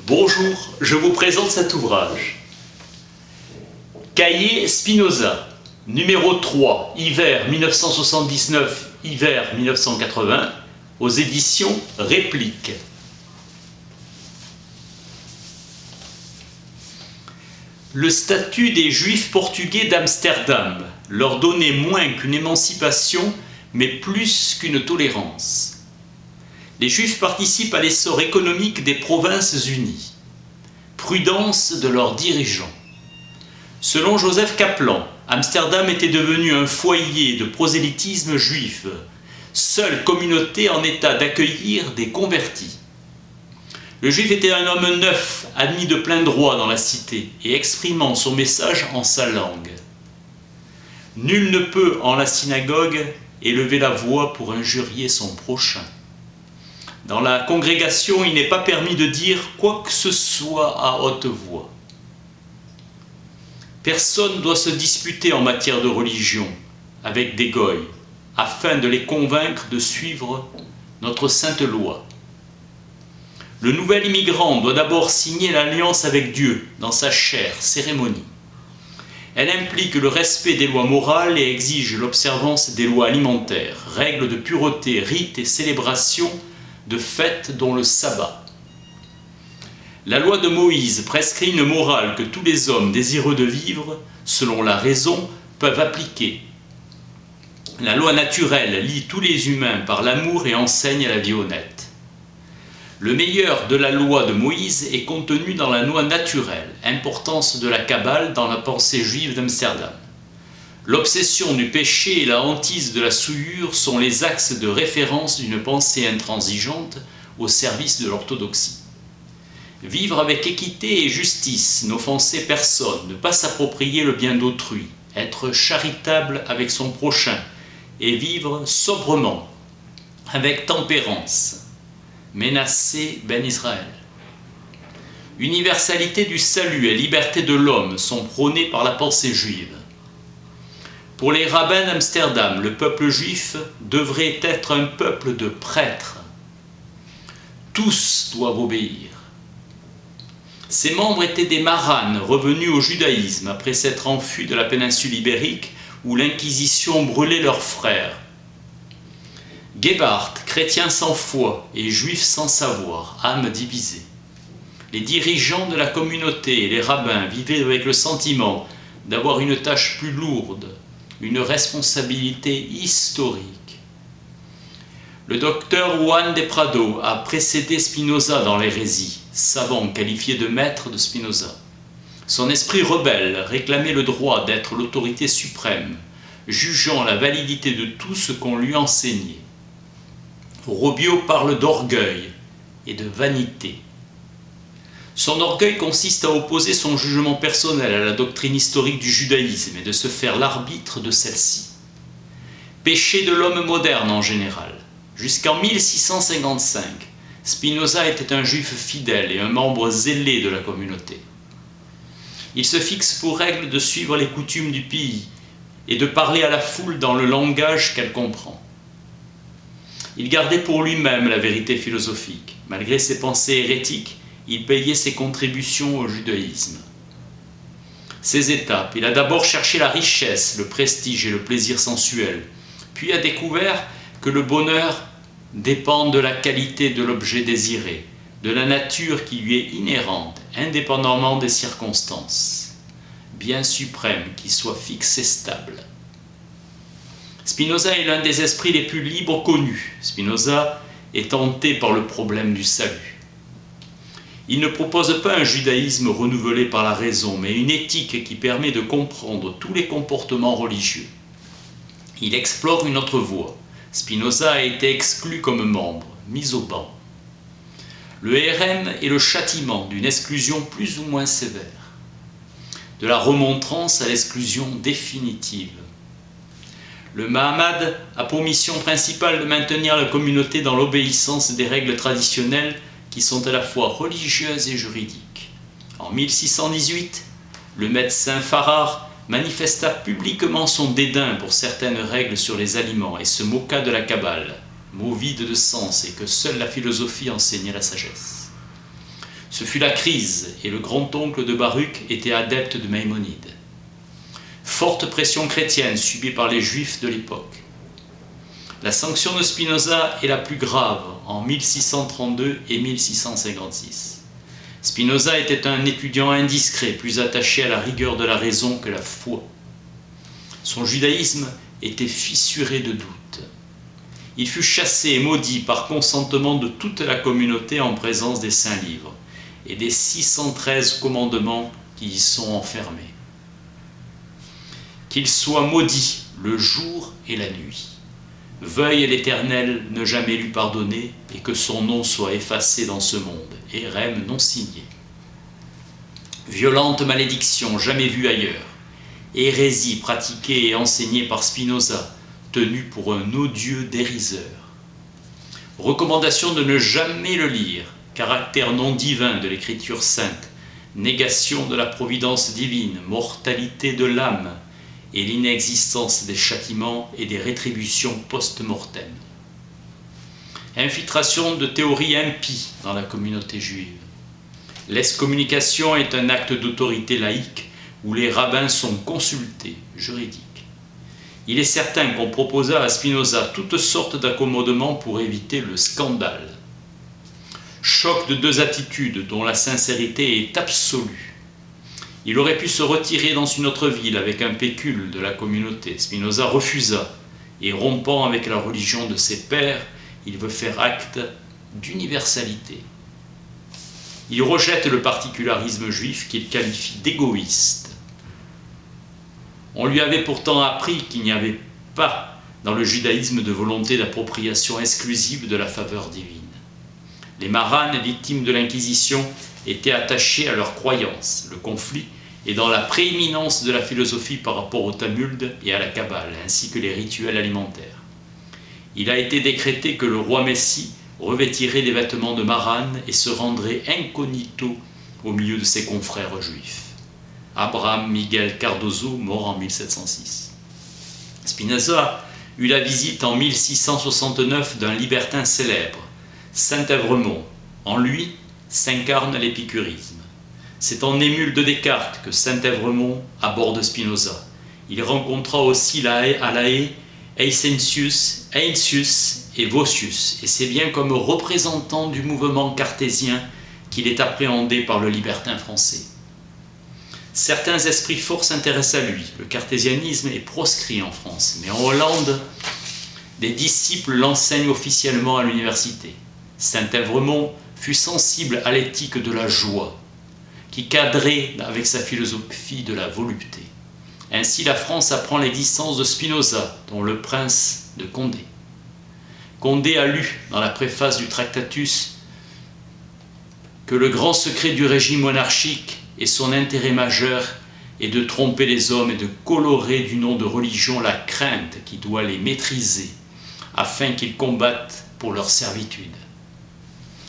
Bonjour, je vous présente cet ouvrage. Cahiers Spinoza, numéro 3, hiver 1979-hiver 1980, aux éditions Réplique. Le statut des Juifs portugais d'Amsterdam leur donnait moins qu'une émancipation, mais plus qu'une tolérance. Les Juifs participent à l'essor économique des Provinces-Unies. Prudence de leurs dirigeants. Selon Joseph Kaplan, Amsterdam était devenu un foyer de prosélytisme juif, seule communauté en état d'accueillir des convertis. Le juif était un homme neuf, admis de plein droit dans la cité et exprimant son message en sa langue. Nul ne peut, en la synagogue, élever la voix pour injurier son prochain. Dans la congrégation, il n'est pas permis de dire quoi que ce soit à haute voix. Personne ne doit se disputer en matière de religion avec des goïs, afin de les convaincre de suivre notre sainte loi. Le nouvel immigrant doit d'abord signer l'alliance avec Dieu dans sa chère cérémonie. Elle implique le respect des lois morales et exige l'observance des lois alimentaires, règles de pureté, rites et célébrations de fêtes dont le sabbat. La loi de Moïse prescrit une morale que tous les hommes désireux de vivre, selon la raison, peuvent appliquer. La loi naturelle lie tous les humains par l'amour et enseigne la vie honnête. Le meilleur de la loi de Moïse est contenu dans la loi naturelle, importance de la Kabbale dans la pensée juive d'Amsterdam. L'obsession du péché et la hantise de la souillure sont les axes de référence d'une pensée intransigeante au service de l'orthodoxie. Vivre avec équité et justice, n'offenser personne, ne pas s'approprier le bien d'autrui, être charitable avec son prochain et vivre sobrement, avec tempérance. Ménacer Ben Israël. Universalité du salut et liberté de l'homme sont prônées par la pensée juive. Pour les rabbins d'Amsterdam, le peuple juif devrait être un peuple de prêtres. Tous doivent obéir. Ses membres étaient des maranes revenus au judaïsme après s'être enfuis de la péninsule ibérique où l'Inquisition brûlait leurs frères. Gebhardt, chrétien sans foi et juif sans savoir, âme divisée. Les dirigeants de la communauté et les rabbins vivaient avec le sentiment d'avoir une tâche plus lourde, une responsabilité historique. Le docteur Juan de Prado a précédé Spinoza dans l'hérésie, savant qualifié de maître de Spinoza. Son esprit rebelle réclamait le droit d'être l'autorité suprême, jugeant la validité de tout ce qu'on lui enseignait. Robio parle d'orgueil et de vanité. Son orgueil consiste à opposer son jugement personnel à la doctrine historique du judaïsme et de se faire l'arbitre de celle-ci. Péché de l'homme moderne en général. Jusqu'en 1655, Spinoza était un juif fidèle et un membre zélé de la communauté. Il se fixe pour règle de suivre les coutumes du pays et de parler à la foule dans le langage qu'elle comprend. Il gardait pour lui-même la vérité philosophique. Malgré ses pensées hérétiques, il payait ses contributions au judaïsme. Ses étapes, il a d'abord cherché la richesse, le prestige et le plaisir sensuel, puis a découvert que le bonheur dépend de la qualité de l'objet désiré, de la nature qui lui est inhérente, indépendamment des circonstances. Bien suprême qui soit fixe et stable. Spinoza est l'un des esprits les plus libres connus. Spinoza est tenté par le problème du salut. Il ne propose pas un judaïsme renouvelé par la raison, mais une éthique qui permet de comprendre tous les comportements religieux. Il explore une autre voie. Spinoza a été exclu comme membre, mis au banc. Le RM est le châtiment d'une exclusion plus ou moins sévère, de la remontrance à l'exclusion définitive. Le Mahamad a pour mission principale de maintenir la communauté dans l'obéissance des règles traditionnelles qui sont à la fois religieuses et juridiques. En 1618, le médecin Farrar manifesta publiquement son dédain pour certaines règles sur les aliments et se moqua de la Kabbale, mot vide de sens et que seule la philosophie enseignait la sagesse. Ce fut la crise et le grand-oncle de Baruch était adepte de Maïmonide. Forte pression chrétienne subie par les juifs de l'époque. La sanction de Spinoza est la plus grave en 1632 et 1656. Spinoza était un étudiant indiscret, plus attaché à la rigueur de la raison que la foi. Son judaïsme était fissuré de doutes. Il fut chassé et maudit par consentement de toute la communauté en présence des saints livres et des 613 commandements qui y sont enfermés. Qu'il soit maudit le jour et la nuit. Veuille l'Éternel ne jamais lui pardonner et que son nom soit effacé dans ce monde. Érème non signé. Violente malédiction jamais vue ailleurs. Hérésie pratiquée et enseignée par Spinoza, tenu pour un odieux dériseur. Recommandation de ne jamais le lire, caractère non divin de l'écriture sainte, négation de la providence divine, mortalité de l'âme, et l'inexistence des châtiments et des rétributions post-mortem. Infiltration de théories impies dans la communauté juive. L'excommunication est un acte d'autorité laïque où les rabbins sont consultés, juridiques. Il est certain qu'on proposa à Spinoza toutes sortes d'accommodements pour éviter le scandale. Choc de deux attitudes dont la sincérité est absolue. Il aurait pu se retirer dans une autre ville avec un pécule de la communauté. Spinoza refusa, et rompant avec la religion de ses pères, il veut faire acte d'universalité. Il rejette le particularisme juif qu'il qualifie d'égoïste. On lui avait pourtant appris qu'il n'y avait pas dans le judaïsme de volonté d'appropriation exclusive de la faveur divine. Les maranes, victimes de l'Inquisition, étaient attachés à leurs croyances. Le conflit est dans la prééminence de la philosophie par rapport au Talmud et à la Kabbale, ainsi que les rituels alimentaires. Il a été décrété que le roi Messie revêtirait des vêtements de marane et se rendrait incognito au milieu de ses confrères juifs. Abraham Miguel Cardozo, mort en 1706. Spinoza eut la visite en 1669 d'un libertin célèbre, Saint Évremond. En lui s'incarne l'épicurisme. C'est en émule de Descartes que Saint Évremond aborde Spinoza. Il rencontra aussi à La Haye Heinsius et Vossius, et c'est bien comme représentant du mouvement cartésien qu'il est appréhendé par le libertin français. Certains esprits forts s'intéressent à lui. Le cartésianisme est proscrit en France, mais en Hollande, des disciples l'enseignent officiellement à l'université. Saint Évremond fut sensible à l'éthique de la joie, qui cadrait avec sa philosophie de la volupté. Ainsi, la France apprend l'existence de Spinoza, dont le prince de Condé. Condé a lu dans la préface du Tractatus que le grand secret du régime monarchique et son intérêt majeur est de tromper les hommes et de colorer du nom de religion la crainte qui doit les maîtriser, afin qu'ils combattent pour leur servitude.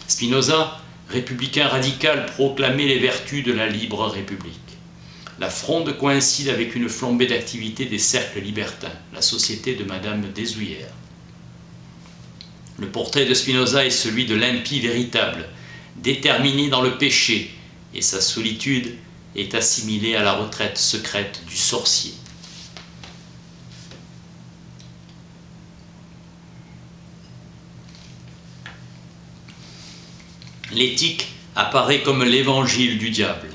Spinoza, républicain radical, proclamait les vertus de la libre république. La Fronde coïncide avec une flambée d'activité des cercles libertins, la société de Madame Deshoulières. Le portrait de Spinoza est celui de l'impie véritable, déterminé dans le péché, et sa solitude est assimilée à la retraite secrète du sorcier. L'éthique apparaît comme l'évangile du diable.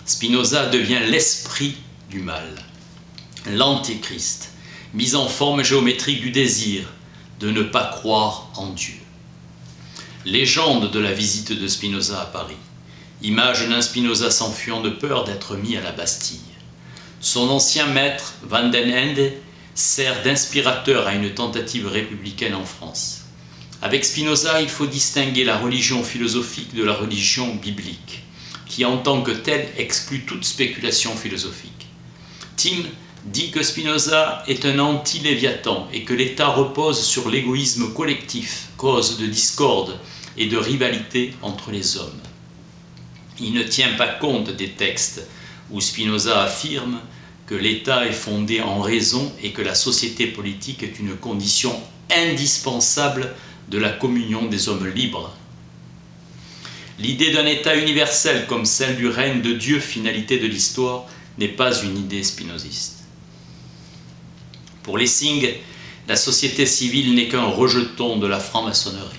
Spinoza devient l'esprit du mal, l'antéchrist, mise en forme géométrique du désir de ne pas croire en Dieu. Légende de la visite de Spinoza à Paris. Image d'un Spinoza s'enfuyant de peur d'être mis à la Bastille. Son ancien maître, Van den Ende, sert d'inspirateur à une tentative républicaine en France. Avec Spinoza, il faut distinguer la religion philosophique de la religion biblique, qui en tant que telle exclut toute spéculation philosophique. Tim dit que Spinoza est un anti-Léviathan et que l'État repose sur l'égoïsme collectif, cause de discorde et de rivalité entre les hommes. Il ne tient pas compte des textes où Spinoza affirme que l'État est fondé en raison et que la société politique est une condition indispensable de la communion des hommes libres. L'idée d'un état universel comme celle du règne de Dieu, finalité de l'histoire, n'est pas une idée spinoziste. Pour Lessing, la société civile n'est qu'un rejeton de la franc-maçonnerie.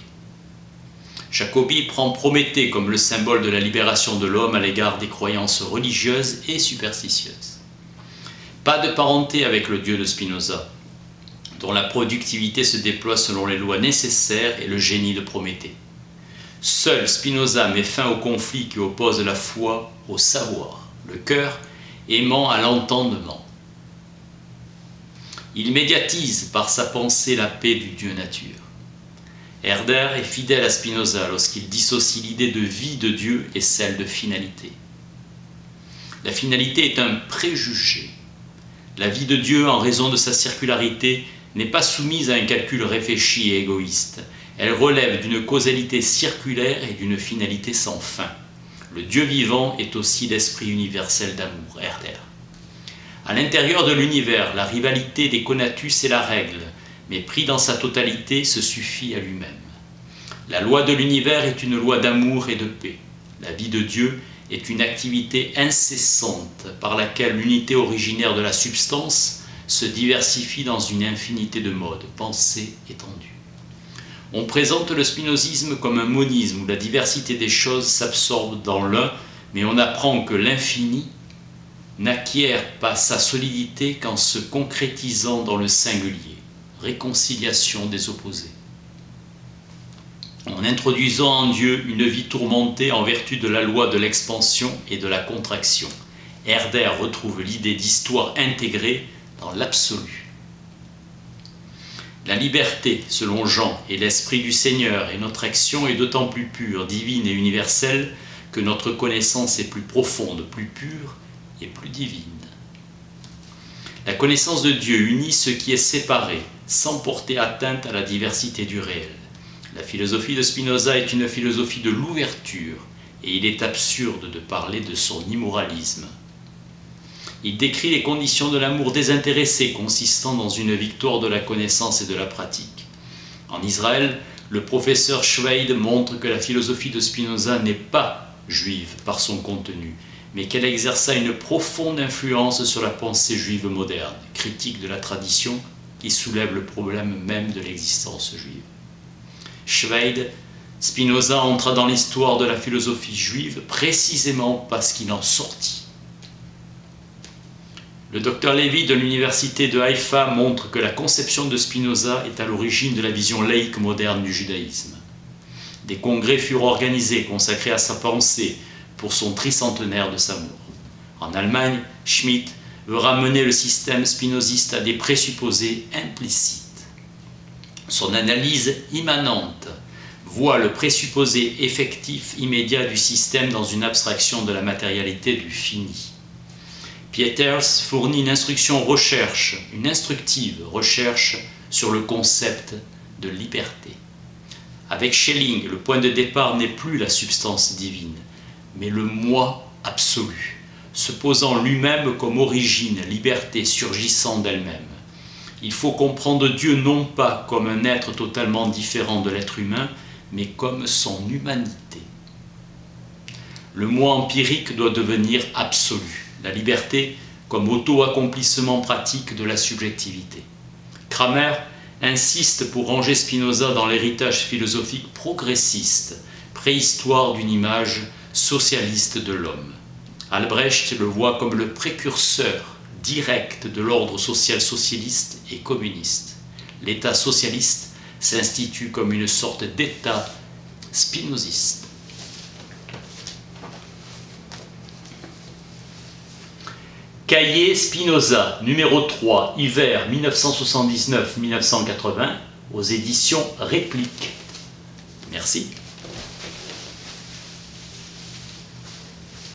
Jacobi prend Prométhée comme le symbole de la libération de l'homme à l'égard des croyances religieuses et superstitieuses. Pas de parenté avec le Dieu de Spinoza, dont la productivité se déploie selon les lois nécessaires et le génie de Prométhée. Seul Spinoza met fin au conflit qui oppose la foi au savoir, le cœur aimant à l'entendement. Il médiatise par sa pensée la paix du Dieu nature. Herder est fidèle à Spinoza lorsqu'il dissocie l'idée de vie de Dieu et celle de finalité. La finalité est un préjugé. La vie de Dieu, en raison de sa circularité, n'est pas soumise à un calcul réfléchi et égoïste. Elle relève d'une causalité circulaire et d'une finalité sans fin. Le Dieu vivant est aussi l'esprit universel d'amour, Herder. À l'intérieur de l'univers, la rivalité des conatus est la règle, mais pris dans sa totalité, se suffit à lui-même. La loi de l'univers est une loi d'amour et de paix. La vie de Dieu est une activité incessante par laquelle l'unité originaire de la substance se diversifie dans une infinité de modes, pensées étendues. On présente le spinozisme comme un monisme où la diversité des choses s'absorbe dans l'un, mais on apprend que l'infini n'acquiert pas sa solidité qu'en se concrétisant dans le singulier, réconciliation des opposés. En introduisant en Dieu une vie tourmentée en vertu de la loi de l'expansion et de la contraction, Herder retrouve l'idée d'histoire intégrée dans l'absolu. La liberté, selon Jean, est l'esprit du Seigneur et notre action est d'autant plus pure, divine et universelle que notre connaissance est plus profonde, plus pure et plus divine. La connaissance de Dieu unit ce qui est séparé, sans porter atteinte à la diversité du réel. La philosophie de Spinoza est une philosophie de l'ouverture, et il est absurde de parler de son immoralisme. Il décrit les conditions de l'amour désintéressé consistant dans une victoire de la connaissance et de la pratique. En Israël, le professeur Schweid montre que la philosophie de Spinoza n'est pas juive par son contenu, mais qu'elle exerça une profonde influence sur la pensée juive moderne, critique de la tradition qui soulève le problème même de l'existence juive. Schweid, Spinoza entra dans l'histoire de la philosophie juive précisément parce qu'il en sortit. Le docteur Lévy de l'université de Haïfa montre que la conception de Spinoza est à l'origine de la vision laïque moderne du judaïsme. Des congrès furent organisés consacrés à sa pensée pour son tricentenaire de sa mort. En Allemagne, Schmitt veut ramener le système spinoziste à des présupposés implicites. Son analyse immanente voit le présupposé effectif immédiat du système dans une abstraction de la matérialité du fini. Pieters fournit une instructive recherche sur le concept de liberté. Avec Schelling, le point de départ n'est plus la substance divine, mais le moi absolu, se posant lui-même comme origine, liberté surgissant d'elle-même. Il faut comprendre Dieu non pas comme un être totalement différent de l'être humain, mais comme son humanité. Le moi empirique doit devenir absolu, la liberté comme auto-accomplissement pratique de la subjectivité. Kramer insiste pour ranger Spinoza dans l'héritage philosophique progressiste, préhistoire d'une image socialiste de l'homme. Albrecht le voit comme le précurseur direct de l'ordre social socialiste et communiste. L'État socialiste s'institue comme une sorte d'État spinoziste. Cahiers Spinoza, numéro 3, hiver 1979-1980, aux éditions Réplique. Merci.